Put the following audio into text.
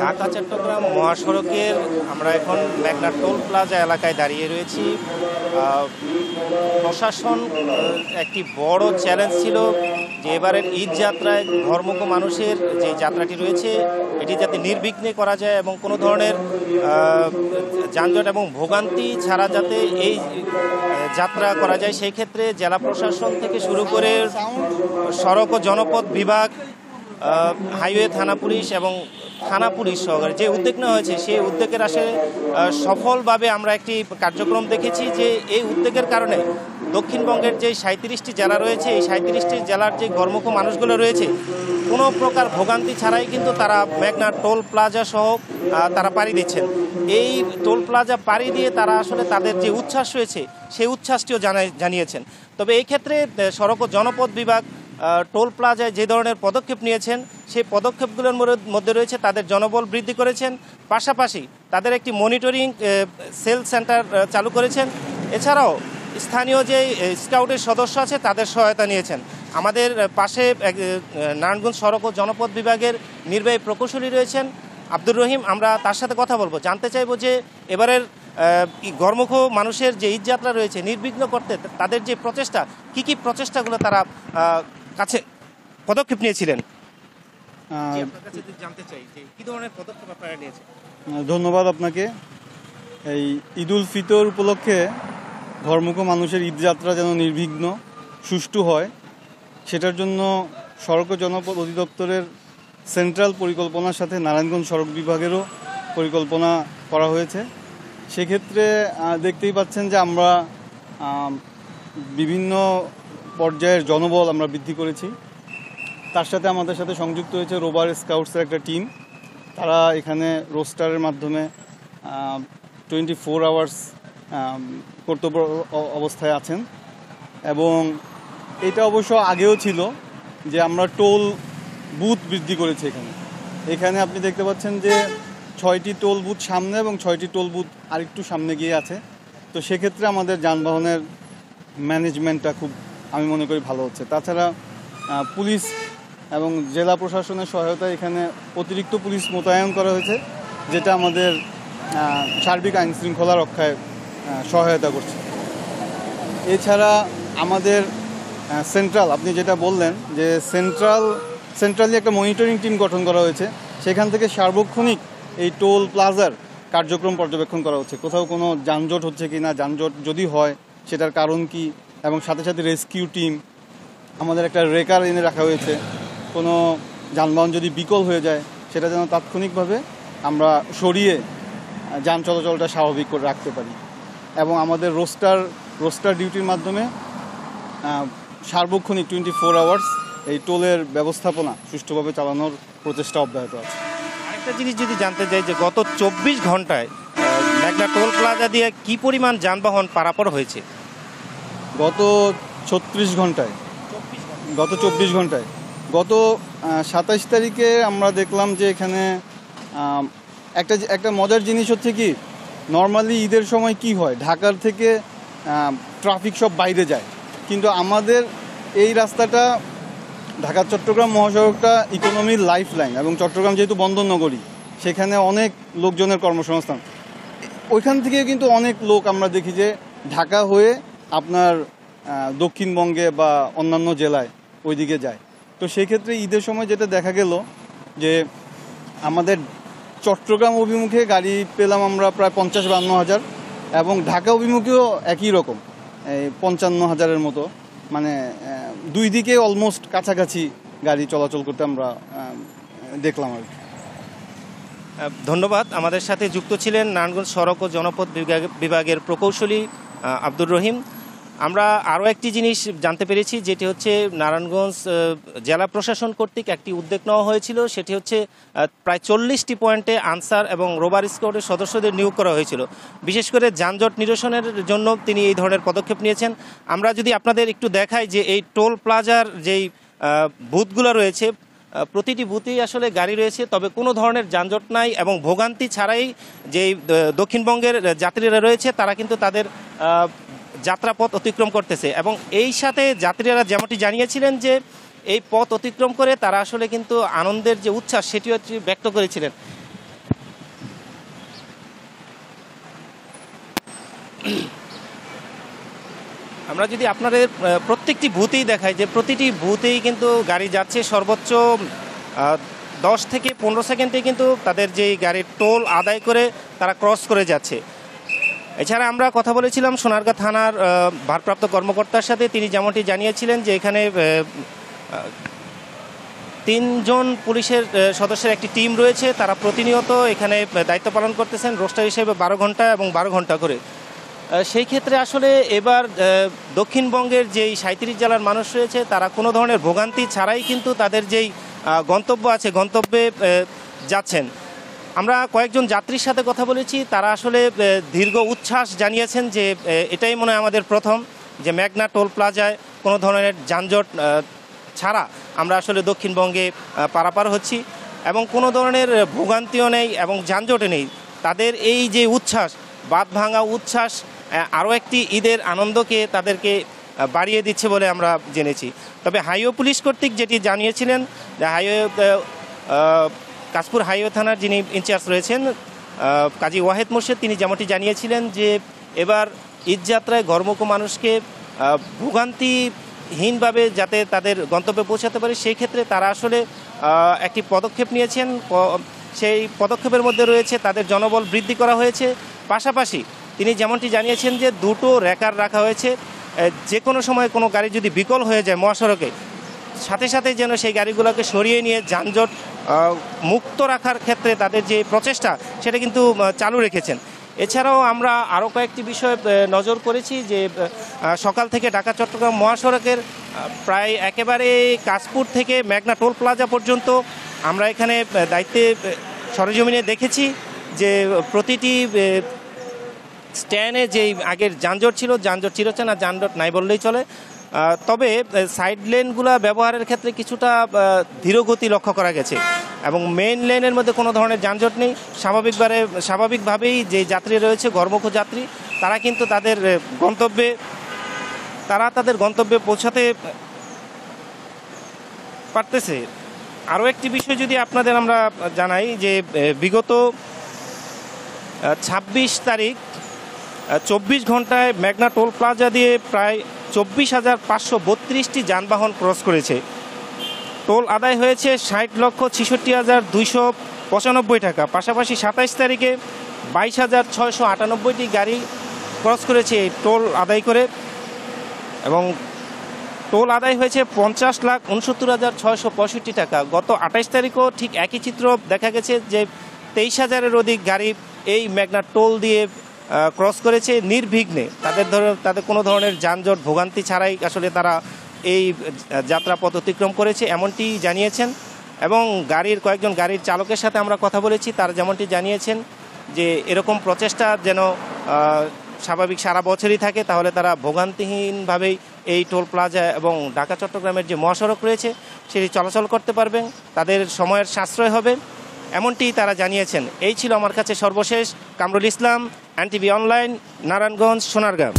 ঢাকা চট্টগ্রাম মহাসড়কের আমরা এখন মেঘনা টোল প্লাজা এলাকায় দাঁড়িয়ে রয়েছি। প্রশাসন একটি বড় চ্যালেঞ্জ ছিল যে এবারের ঈদ যাত্রায় ঘরমুখো মানুষের যে যাত্রাটি রয়েছে এটি যাতে নির্বিঘ্নে করা যায় এবং কোনো ধরনের যানজট এবং ভোগান্তি ছাড়া যাতে এই যাত্রা করা যায়, সেই ক্ষেত্রে জেলা প্রশাসন থেকে শুরু করে সড়ক ও জনপথ বিভাগ, হাইওয়ে থানা পুলিশ এবং থানা পুলিশ সহকারে যে উদ্যোগ নেওয়া হয়েছে সেই উদ্যোগের আসলে সফলভাবে আমরা একটি কার্যক্রম দেখেছি যে এই উদ্যোগের কারণে দক্ষিণবঙ্গের যে 37টি জেলা রয়েছে এই 37টি জেলার যে ঘরমুখো মানুষগুলো রয়েছে কোনো প্রকার ভোগান্তি ছাড়াই কিন্তু তারা মেঘনা টোল প্লাজা সহ তারা পাড়ি দিচ্ছেন। এই টোল প্লাজা পাড়ি দিয়ে তারা আসলে তাদের যে উচ্ছ্বাস রয়েছে সেই উচ্ছ্বাসটিও জানিয়েছেন। তবে এই ক্ষেত্রে সড়ক ও জনপথ বিভাগ টোল প্লাজায় যে ধরনের পদক্ষেপ নিয়েছেন সেই পদক্ষেপগুলোর মধ্যে রয়েছে তাদের জনবল বৃদ্ধি করেছেন, পাশাপাশি তাদের একটি মনিটরিং সেল সেন্টার চালু করেছেন। এছাড়াও স্থানীয় যে স্কাউটের সদস্য আছে তাদের সহায়তা নিয়েছেন। আমাদের পাশে নারায়ণগঞ্জ সড়ক ও জনপথ বিভাগের নির্বাহী প্রকৌশলী রয়েছেন আব্দুর রহিম, আমরা তার সাথে কথা বলবো, জানতে চাইবো যে এবারের ঘরমুখো মানুষের যে ঈদ যাত্রা রয়েছে নির্বিঘ্ন করতে তাদের যে প্রচেষ্টা, কি প্রচেষ্টাগুলো তারা কাছে পদক্ষেপ নিয়েছিলেন জানতে চাই যে কি ধরনের পদক্ষেপ আপনারা নিয়েছেন। ধন্যবাদ আপনাকে। এই ঈদ উল ফিতর উপলক্ষে ঘরমুখো মানুষের ঈদ যাত্রা যেন নির্বিঘ্ন সুষ্ঠু হয় সেটার জন্য সড়ক ও জনপথ অধিদপ্তরের সেন্ট্রাল পরিকল্পনার সাথে নারায়ণগঞ্জ সড়ক বিভাগেরও পরিকল্পনা করা হয়েছে। সেক্ষেত্রে দেখতেই পাচ্ছেন যে আমরা বিভিন্ন পর্যায়ের জনবল আমরা বৃদ্ধি করেছি। তার সাথে আমাদের সাথে সংযুক্ত হয়েছে রোভার স্কাউটসের একটা টিম। তারা এখানে রোস্টারের মাধ্যমে 24 আওয়ার্স কর্তব্য অবস্থায় আছেন এবং এটা অবশ্য আগেও ছিল যে আমরা টোল বুথ বৃদ্ধি করেছি এখানে আপনি দেখতে পাচ্ছেন যে 6টি টোল বুথ সামনে এবং 6টি টোল বুথ আরেকটু সামনে গিয়ে আছে। তো সেক্ষেত্রে আমাদের যানবাহনের ম্যানেজমেন্টটা খুব আমি মনে করি ভালো হচ্ছে। তাছাড়া পুলিশ এবং জেলা প্রশাসনের সহায়তায় এখানে অতিরিক্ত পুলিশ মোতায়েন করা হয়েছে, যেটা আমাদের সার্বিক আইন শৃঙ্খলা রক্ষায় সহায়তা করছে। এছাড়া আমাদের সেন্ট্রাল, আপনি যেটা বললেন যে সেন্ট্রালি একটা মনিটরিং টিম গঠন করা হয়েছে, সেখান থেকে সার্বক্ষণিক এই টোল প্লাজার কার্যক্রম পর্যবেক্ষণ করা হচ্ছে। কোথাও কোনো যানজট হচ্ছে কি না, যানজট যদি হয় সেটার কারণ কি, এবং সাথে সাথে রেস্কিউ টিম আমাদের একটা রেকার এনে রাখা হয়েছে। কোনো যানবাহন যদি বিকল হয়ে যায় সেটা যেন তাৎক্ষণিকভাবে আমরা সরিয়ে যান চলাচলটা স্বাভাবিক করে রাখতে পারি। এবং আমাদের রোস্টার ডিউটির মাধ্যমে সার্বক্ষণিক 24 আওয়ার্স এই টোলের ব্যবস্থাপনা সুষ্ঠুভাবে চালানোর প্রচেষ্টা অব্যাহত আছে। আরেকটা জিনিস যদি জানতে চাই যে গত 24 ঘন্টায় মেঘনা টোল প্লাজা দিয়ে কি পরিমাণ যানবাহন পারাপার হয়েছে? গত 24 ঘন্টায় গত 27 তারিখে আমরা দেখলাম যে এখানে একটা মজার জিনিস হচ্ছে কি, নর্মালি ঈদের সময় কি হয়, ঢাকার থেকে ট্রাফিক সব বাইরে যায়, কিন্তু আমাদের এই রাস্তাটা ঢাকা চট্টগ্রাম মহাসড়কটা ইকোনমির লাইফ লাইন এবং চট্টগ্রাম যেহেতু বন্দর নগরী সেখানে অনেক লোকজনের কর্মসংস্থান। ওইখান থেকে কিন্তু অনেক লোক আমরা দেখি যে ঢাকা হয়ে আপনার দক্ষিণবঙ্গে বা অন্যান্য জেলায় ওইদিকে যায়। তো সেই ক্ষেত্রে ঈদের সময় যেটা দেখা গেল যে আমাদের চট্টগ্রাম অভিমুখে গাড়ি পেলাম আমরা প্রায় 50-52 হাজার, এবং ঢাকা অভিমুখেও একই রকম 55 হাজারের মতো, মানে দুই দিকে অলমোস্ট কাছাকাছি গাড়ি চলাচল করতে আমরা দেখলাম আর কি। ধন্যবাদ। আমাদের সাথে যুক্ত ছিলেন নারায়ণগঞ্জ সড়ক ও জনপথ বিভাগের প্রকৌশলী আব্দুর রহিম। আমরা আরও একটি জিনিস জানতে পেরেছি, যেটি হচ্ছে নারায়ণগঞ্জ জেলা প্রশাসন কর্তৃক একটি উদ্যোগ নেওয়া হয়েছিল, সেটি হচ্ছে প্রায় 40টি পয়েন্টে আনসার এবং রোভার স্কোয়াডের সদস্যদের নিয়োগ করা হয়েছিল। বিশেষ করে যানজট নিরসনের জন্য তিনি এই ধরনের পদক্ষেপ নিয়েছেন। আমরা যদি আপনাদের একটু দেখাই যে এই টোল প্লাজার যেই বুথগুলো রয়েছে প্রতিটি বুথেই আসলে গাড়ি রয়েছে, তবে কোনো ধরনের যানজট নাই এবং ভোগান্তি ছাড়াই যেই দক্ষিণবঙ্গের যাত্রীরা রয়েছে তারা কিন্তু তাদের যাত্রাপথ অতিক্রম করতেছে। এবং এই সাথে যাত্রীরা যেমনটি জানিয়েছিলেন যে এই পথ অতিক্রম করে তারা আসলে কিন্তু আনন্দের যে উচ্ছ্বাস সেটিও ব্যক্ত করেছিলেন। আমরা যদি আপনাদের প্রত্যেকটি বুথেই দেখাই যে প্রতিটি বুথেই কিন্তু গাড়ি যাচ্ছে সর্বোচ্চ 10 থেকে 15 সেকেন্ডে কিন্তু তাদের যেই গাড়ির টোল আদায় করে তারা ক্রস করে যাচ্ছে। এছাড়া আমরা কথা বলেছিলাম সোনারগাঁ থানার ভারপ্রাপ্ত কর্মকর্তার সাথে, তিনি যেমনটি জানিয়েছিলেন যে এখানে 3 জন পুলিশের সদস্যের একটি টিম রয়েছে, তারা প্রতিনিয়ত এখানে দায়িত্ব পালন করতেছেন রোস্টার হিসেবে 12 ঘন্টা এবং 12 ঘন্টা করে। সেই ক্ষেত্রে আসলে এবার দক্ষিণবঙ্গের যেই 37 জেলার মানুষ রয়েছে তারা কোনো ধরনের ভোগান্তি ছাড়াই কিন্তু তাদের যেই গন্তব্য আছে গন্তব্যে যাচ্ছেন। আমরা কয়েকজন যাত্রীর সাথে কথা বলেছি, তারা আসলে দীর্ঘ উচ্ছ্বাস জানিয়েছেন যে এটাই মনে হয় আমাদের প্রথম যে মেঘনা টোল প্লাজায় কোনো ধরনের যানজট ছাড়া আমরা আসলে দক্ষিণবঙ্গে পারাপার হচ্ছি এবং কোনো ধরনের ভোগান্তিও নেই এবং যানজটে নেই। তাদের এই যে উচ্ছ্বাস, বাঁধ ভাঙা উচ্ছ্বাস আরও একটি ঈদের আনন্দকে তাদেরকে বাড়িয়ে দিচ্ছে বলে আমরা জেনেছি। তবে হাইওয়ে পুলিশ কর্তৃক যেটি জানিয়েছিলেন যে হাইওয়ে কাশপুর হাইওয়ে থানার যিনি ইনচার্জ রয়েছেন কাজী ওয়াহেদ মুর্শেদ, তিনি যেমনটি জানিয়েছিলেন যে এবার ঈদযাত্রায় ঘরমুখো মানুষকে ভোগান্তিহীনভাবে যাতে তাদের গন্তব্যে পৌঁছাতে পারে সেই ক্ষেত্রে তারা আসলে একটি পদক্ষেপ নিয়েছেন। সেই পদক্ষেপের মধ্যে রয়েছে তাদের জনবল বৃদ্ধি করা হয়েছে, পাশাপাশি তিনি যেমনটি জানিয়েছেন যে 2টো র্যাকার রাখা হয়েছে, যে কোনো সময় কোনো গাড়ি যদি বিকল হয়ে যায় মহাসড়কে সাথে সাথে যেন সেই গাড়িগুলোকে সরিয়ে নিয়ে যানজট মুক্ত রাখার ক্ষেত্রে তাদের যে প্রচেষ্টা সেটা কিন্তু চালু রেখেছেন। এছাড়াও আমরা আরও কয়েকটি বিষয় নজর করেছি যে সকাল থেকে ঢাকা চট্টগ্রাম মহাসড়কের প্রায় একেবারে কাশপুর থেকে মেঘনা টোল প্লাজা পর্যন্ত আমরা এখানে দায়িত্বে সরেজমিনে দেখেছি যে প্রতিটি স্ট্যান্ডে যেই আগের যানজট ছিল, যানজট চিরছে না, যানজট নাই বললেই চলে। তবে সাইড লেনগুলো ব্যবহারের ক্ষেত্রে কিছুটা ধীরগতি লক্ষ্য করা গেছে এবং মেইন লেনের মধ্যে কোনো ধরনের যানজট নেই। স্বাভাবিকভাবেই যে যাত্রী রয়েছে ঘরমুখো যাত্রী তারা কিন্তু তাদের গন্তব্যে পৌঁছাতে পারতেছে। আরও একটি বিষয় যদি আপনাদের আমরা জানাই যে বিগত 26 তারিখ 24 ঘন্টায় মেঘনা টোল প্লাজা দিয়ে প্রায় 24,532টি যানবাহন ক্রস করেছে। টোল আদায় হয়েছে 60,66,295 টাকা। পাশাপাশি 27 তারিখে 22,698টি গাড়ি ক্রস করেছে এই টোল আদায় করে এবং টোল আদায় হয়েছে 50,69,665 টাকা। গত 28 তারিখও ঠিক একই চিত্র দেখা গেছে যে 23,000-এর অধিক গাড়ি এই মেঘনা টোল দিয়ে ক্রস করেছে নির্বিঘ্নে। তাদের কোনো ধরনের যানজট ভোগান্তি ছাড়াই আসলে তারা এই যাত্রাপথ অতিক্রম করেছে এমনটি জানিয়েছেন। এবং কয়েকজন গাড়ির চালকের সাথে আমরা কথা বলেছি, তারা যেমনটি জানিয়েছেন যে এরকম প্রচেষ্টা যেন স্বাভাবিক সারা বছরই থাকে, তাহলে তারা ভোগান্তিহীনভাবেই এই টোল প্লাজা এবং ঢাকা চট্টগ্রামের যে মহাসড়ক রয়েছে সেটি চলাচল করতে পারবেন, তাদের সময়ের সাশ্রয় হবে এমনটি তারা জানিয়েছেন। এই ছিল আমার কাছে সর্বশেষ। Kamrul Islam, NTV online, Narayanganj, Sonargaon.